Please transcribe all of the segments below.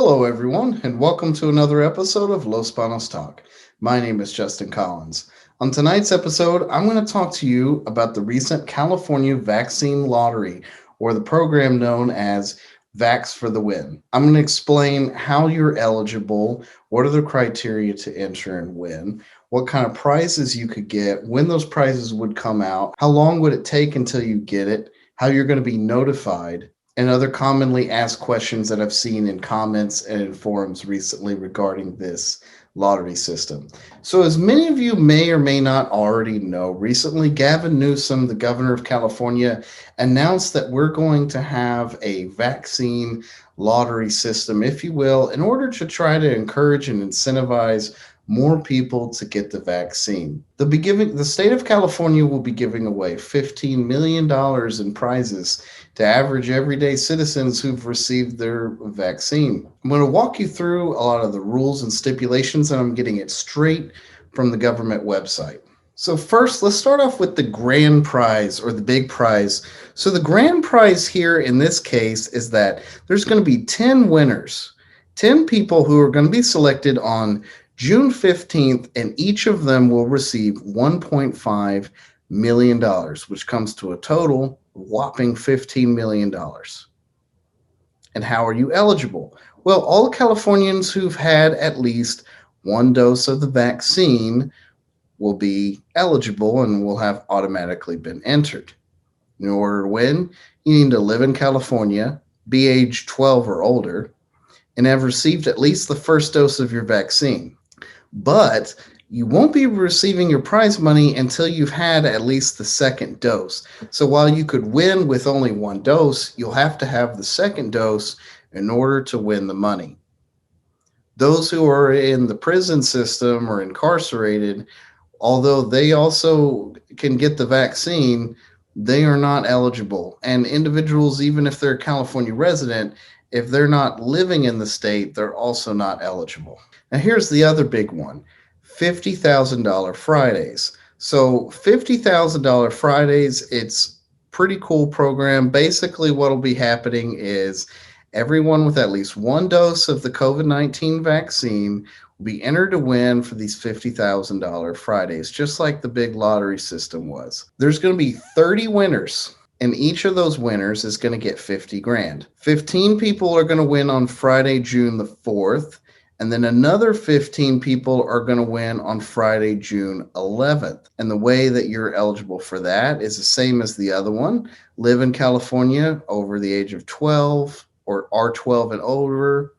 Hello, everyone, and welcome to another episode of Los Banos Talk. My name is Justin Collins. On tonight's episode, I'm going to talk to you about the recent California vaccine lottery, or the program known as Vax for the Win. I'm going to explain how you're eligible, what are the criteria to enter and win, what kind of prizes you could get, when those prizes would come out, how long would it take until you get it, how you're going to be notified, and other commonly asked questions that I've seen in comments and in forums recently regarding this lottery system. So, as many of you may or may not already know, recently Gavin Newsom, the governor of California, announced that we're going to have a vaccine lottery system, if you will, in order to try to encourage and incentivize more people to get the vaccine. The state of California will be giving away $15 million in prizes to average everyday citizens who've received their vaccine. I'm going to walk you through a lot of the rules and stipulations, and I'm getting it straight from the government website. So first, let's start off with the grand prize, or the big prize. So the grand prize here in this case is that there's going to be 10 winners, 10 people who are going to be selected on June 15th, and each of them will receive $1.5 million, which comes to a total whopping $15 million. And how are you eligible? Well, all Californians who've had at least one dose of the vaccine will be eligible and will have automatically been entered. In order to win, you need to live in California, be age 12 or older, and have received at least the first dose of your vaccine. But you won't be receiving your prize money until you've had at least the second dose. So while you could win with only one dose, you'll have to have the second dose in order to win the money. Those who are in the prison system or incarcerated, although they also can get the vaccine, they are not eligible. And individuals, even if they're a California resident, if they're not living in the state, they're also not eligible. Now, here's the other big one, $50,000 Fridays. So $50,000 Fridays, it's pretty cool program. Basically, what will be happening is everyone with at least one dose of the COVID-19 vaccine will be entered to win for these $50,000 Fridays, just like the big lottery system was. There's going to be 30 winners, and each of those winners is going to get 50 grand. 15 people are going to win on Friday, June the 4th. And then another 15 people are going to win on Friday, June 11th. And the way that you're eligible for that is the same as the other one. Live in California, over the age of 12, or are 12 and older,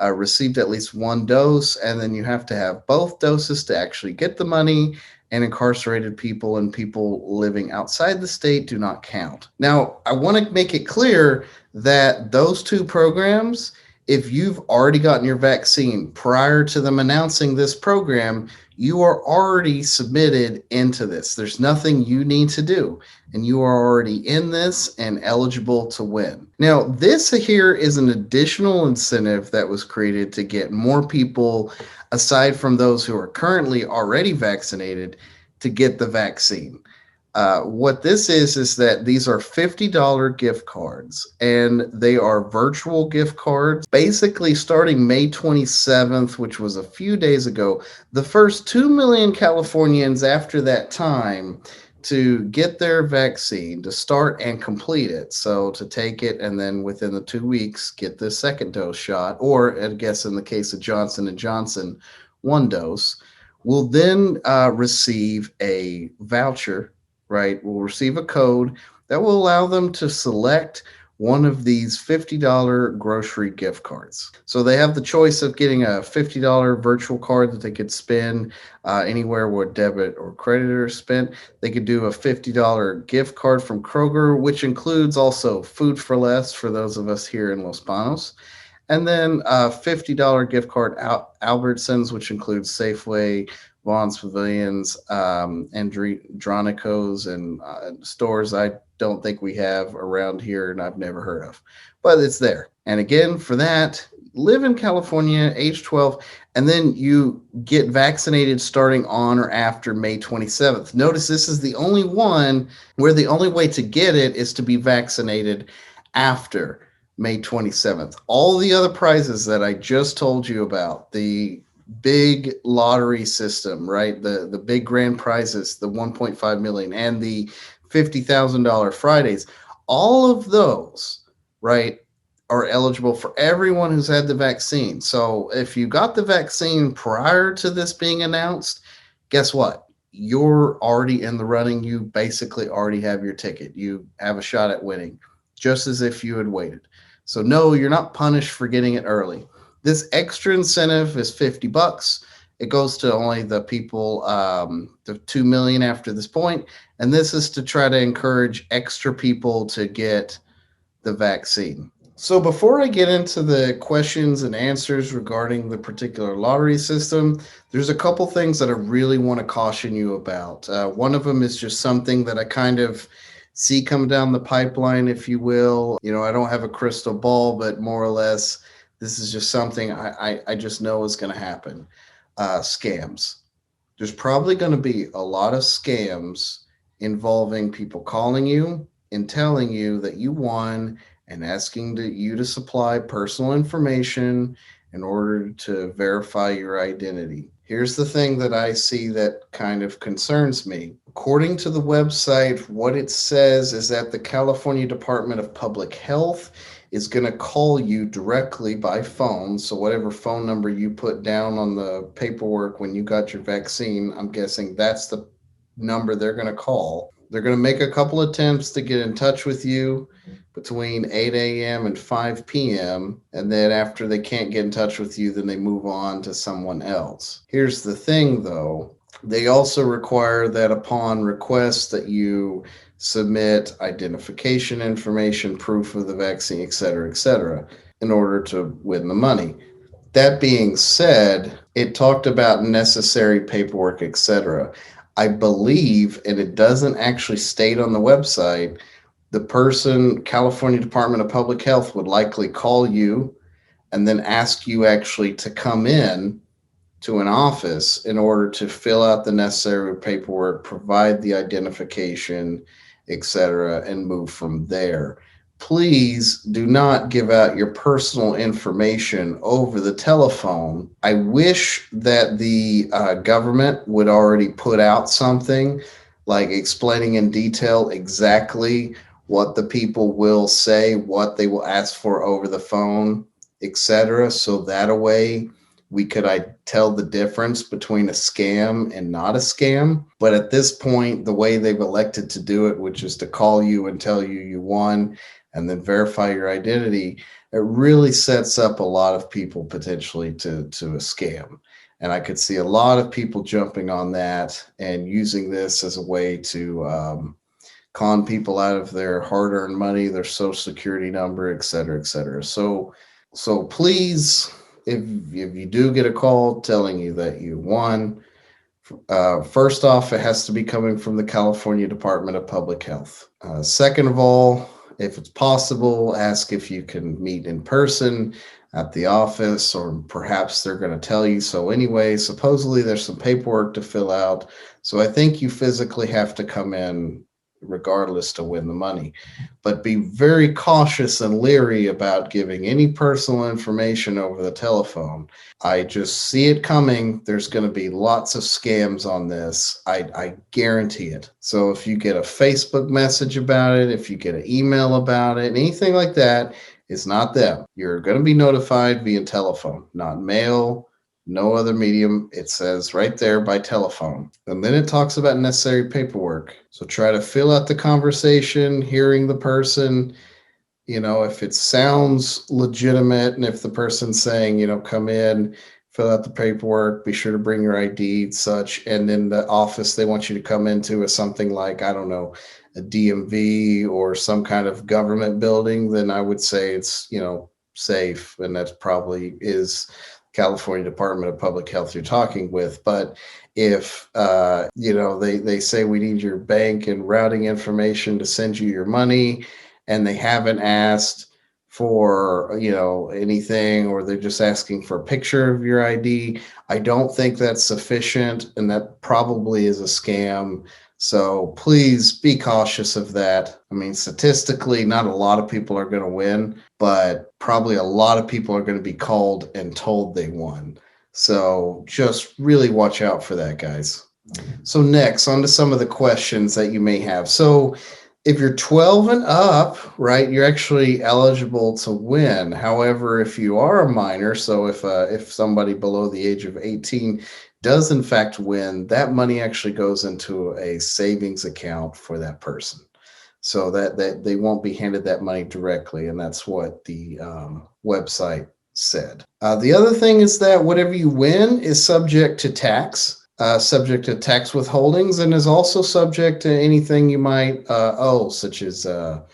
received at least one dose, and then you have to have both doses to actually get the money. And incarcerated people and people living outside the state do not count. Now, I want to make it clear that those two programs, if you've already gotten your vaccine prior to them announcing this program, you are already submitted into this. There's nothing you need to do, and you are already in this and eligible to win. Now, this here is an additional incentive that was created to get more people, aside from those who are currently already vaccinated, to get the vaccine. What this is that these are $50 gift cards, and they are virtual gift cards. Basically, starting May 27th, which was a few days ago, the first 2 million Californians after that time to get their vaccine, to start and complete it. So to take it and then within the 2 weeks get the second dose shot, or I guess in the case of Johnson & Johnson, one dose, will then receive a voucher, right? Will receive a code that will allow them to select one of these $50 grocery gift cards. So they have the choice of getting a $50 virtual card that they could spend anywhere where debit or credit are spent. They could do a $50 gift card from Kroger, which includes also Food for Less for those of us here in Los Banos. And then a $50 gift card Albertsons, which includes Safeway, Vaughn's Pavilions, Andronico's, and stores I don't think we have around here and I've never heard of. But it's there. And again, for that, live in California, age 12, and then you get vaccinated starting on or after May 27th. Notice this is the only one where the only way to get it is to be vaccinated after May 27th. All the other prizes that I just told you about, the big lottery system, right? The big grand prizes, the 1.5 million and the $50,000 Fridays, all of those, right, are eligible for everyone who's had the vaccine. So if you got the vaccine prior to this being announced, guess what? You're already in the running. You basically already have your ticket. You have a shot at winning, just as if you had waited. So no, you're not punished for getting it early. This extra incentive is $50. It goes to only the people, the 2 million after this point, and this is to try to encourage extra people to get the vaccine. So before I get into the questions and answers regarding the particular lottery system, there's a couple things that I really want to caution you about. One of them is just something that I kind of see come down the pipeline, if you will. I don't have a crystal ball, but more or less, this is just something I just know is going to happen. Scams. There's probably going to be a lot of scams involving people calling you and telling you that you won and asking you to supply personal information in order to verify your identity. Here's the thing that I see that kind of concerns me. According to the website, what it says is that the California Department of Public Health is going to call you directly by phone. So, whatever phone number you put down on the paperwork when you got your vaccine, I'm guessing that's the number they're going to call. They're going to make a couple attempts to get in touch with you between 8 a.m. and 5 p.m. And then after they can't get in touch with you, then they move on to someone else. Here's the thing though. They also require that upon request that you submit identification information, proof of the vaccine, et cetera, in order to win the money. That being said, it talked about necessary paperwork, etc. I believe, and it doesn't actually state on the website, the person, California Department of Public Health, would likely call you and then ask you actually to come in to an office in order to fill out the necessary paperwork, provide the identification, etc., and move from there. Please do not give out your personal information over the telephone. I wish that the government would already put out something like explaining in detail exactly what the people will say, what they will ask for over the phone, etc. So that a way we could tell the difference between a scam and not a scam. But at this point, the way they've elected to do it, which is to call you and tell you you won and then verify your identity, it really sets up a lot of people potentially to a scam. And I could see a lot of people jumping on that and using this as a way to con people out of their hard-earned money, their social security number, et cetera, et cetera. So please, if you do get a call telling you that you won, first off, it has to be coming from the California Department of Public Health. Second of all, if it's possible, ask if you can meet in person at the office, or perhaps they're going to tell you so anyway. Supposedly there's some paperwork to fill out. So I think you physically have to come in regardless to win the money. But be very cautious and leery about giving any personal information over the telephone. I just see it coming. There's going to be lots of scams on this. I guarantee it. So if you get a Facebook message about it, if you get an email about it, anything like that, it's not them. You're going to be notified via telephone, not mail, no other medium. It says right there by telephone. And then it talks about necessary paperwork. So try to fill out the conversation, hearing the person. If it sounds legitimate and if the person's saying, come in, fill out the paperwork, be sure to bring your ID, such, and then the office they want you to come into is something like, I don't know, a DMV or some kind of government building, then I would say it's, safe. And that probably is California Department of Public Health you're talking with. But if, they say we need your bank and routing information to send you your money, and they haven't asked for anything, or they're just asking for a picture of your ID, I don't think that's sufficient, and that probably is a scam. So please be cautious of that. I mean, statistically, not a lot of people are going to win, but probably a lot of people are going to be called and told they won. So just really watch out for that, guys. So next, on to some of the questions that you may have. So if you're 12 and up, right, you're actually eligible to win. However, if you are a minor, so if somebody below the age of 18 does in fact win, that money actually goes into a savings account for that person. So that they won't be handed that money directly, and that's what the website said. The other thing is that whatever you win is subject to tax withholdings, and is also subject to anything you might owe, such as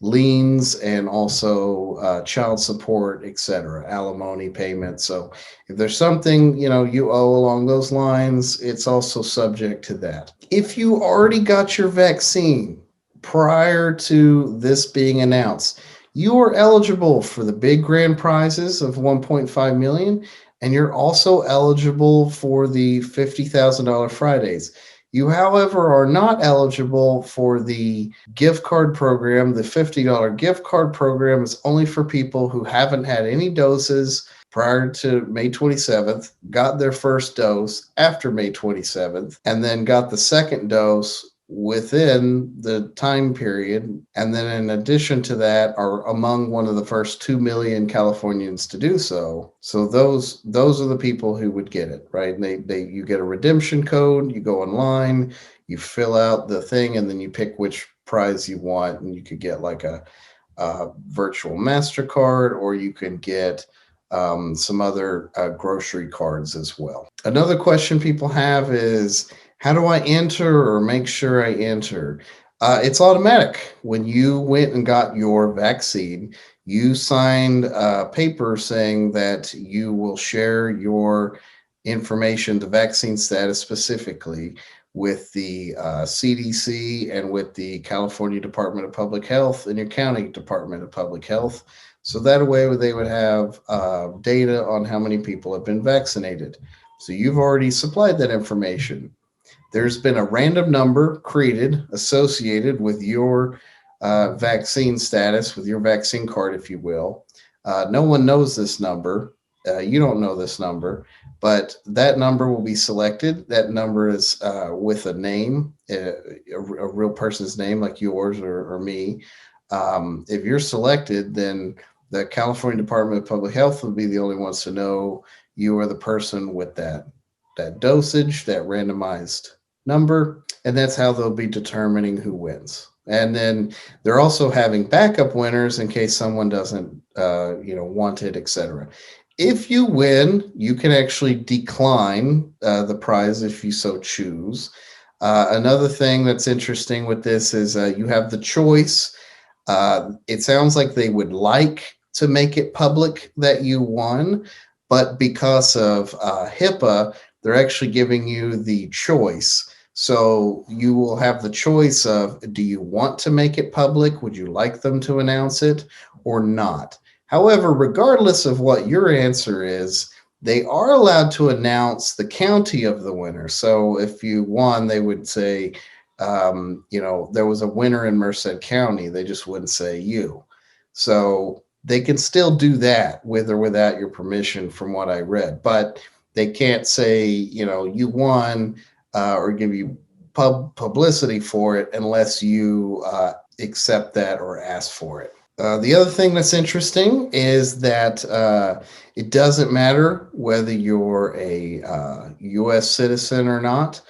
liens and also child support, etc., alimony payments. So if there's something you owe along those lines, it's also subject to that. If you already got your vaccine prior to this being announced, you are eligible for the big grand prizes of 1.5 million, and you're also eligible for the $50,000 Fridays. You, however, are not eligible for the gift card program. The $50 gift card program is only for people who haven't had any doses prior to May 27th, got their first dose after May 27th, and then got the second dose within the time period, and then in addition to that are among one of the first 2 million Californians to do so. So those are the people who would get it, right? And they you get a redemption code, you go online, you fill out the thing, and then you pick which prize you want, and you could get like a virtual MasterCard, or you can get some other grocery cards as well. Another question people have is, how do I enter or make sure I enter? It's automatic. When you went and got your vaccine, you signed a paper saying that you will share your information, the vaccine status specifically, with the CDC and with the California Department of Public Health and your county Department of Public Health. So that way they would have data on how many people have been vaccinated. So you've already supplied that information. There's been a random number created associated with your vaccine status, with your vaccine card, if you will. No one knows this number. You don't know this number, but that number will be selected. That number is with a name, a real person's name, like yours or me. If you're selected, then the California Department of Public Health will be the only ones to know you are the person with that dosage, that randomized number, and that's how they'll be determining who wins. And then they're also having backup winners in case someone doesn't, want it, etc. If you win, you can actually decline the prize if you so choose. Another thing that's interesting with this is you have the choice. It sounds like they would like to make it public that you won, but because of HIPAA, they're actually giving you the choice. So you will have the choice of, do you want to make it public? Would you like them to announce it or not? However, regardless of what your answer is, they are allowed to announce the county of the winner. So if you won, they would say, there was a winner in Merced County. They just wouldn't say you. So they can still do that with or without your permission, from what I read. But they can't say, you won or give you publicity for it unless you accept that or ask for it. The other thing that's interesting is that it doesn't matter whether you're a U.S. citizen or not.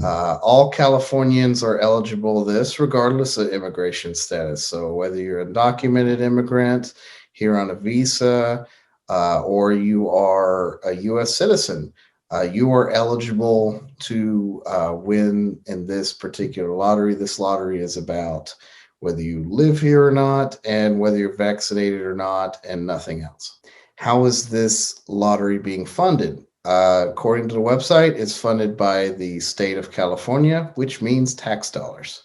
All Californians are eligible to this, regardless of immigration status. So whether you're a undocumented immigrant here on a visa, or you are a U.S. citizen, you are eligible to win in this particular lottery. This lottery is about whether you live here or not, and whether you're vaccinated or not, and nothing else. How is this lottery being funded? According to the website, it's funded by the state of California, which means tax dollars.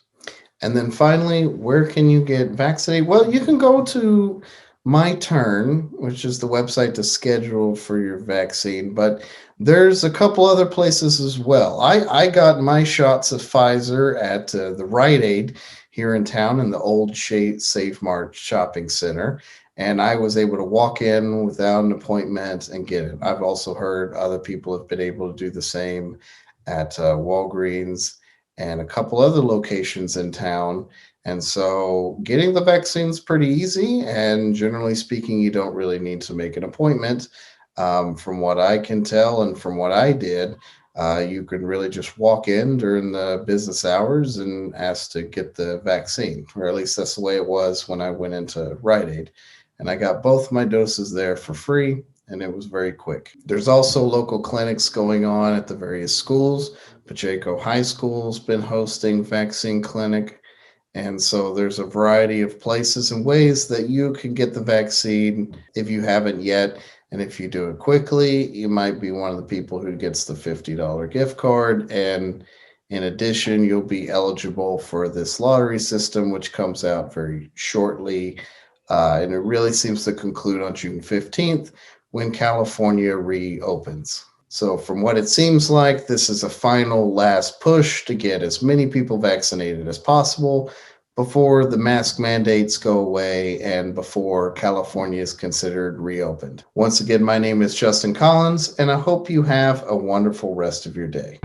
And then finally, where can you get vaccinated? Well, you can go to My Turn, which is the website to schedule for your vaccine, but there's a couple other places as well. I got my shots of Pfizer at the Rite Aid here in town in the old Safe Mart shopping center, and I was able to walk in without an appointment and get it. I've also heard other people have been able to do the same at Walgreens and a couple other locations in town. And so getting the vaccine is pretty easy. And generally speaking, you don't really need to make an appointment. From what I can tell and from what I did, you can really just walk in during the business hours and ask to get the vaccine, or at least that's the way it was when I went into Rite Aid. And I got both my doses there for free, and it was very quick. There's also local clinics going on at the various schools. Pacheco High School's been hosting vaccine clinic, and so there's a variety of places and ways that you can get the vaccine if you haven't yet. And if you do it quickly, you might be one of the people who gets the $50 gift card. And in addition, you'll be eligible for this lottery system, which comes out very shortly. And it really seems to conclude on June 15th when California reopens. So, from what it seems like, this is a final last push to get as many people vaccinated as possible before the mask mandates go away and before California is considered reopened. Once again, my name is Justin Collins, and I hope you have a wonderful rest of your day.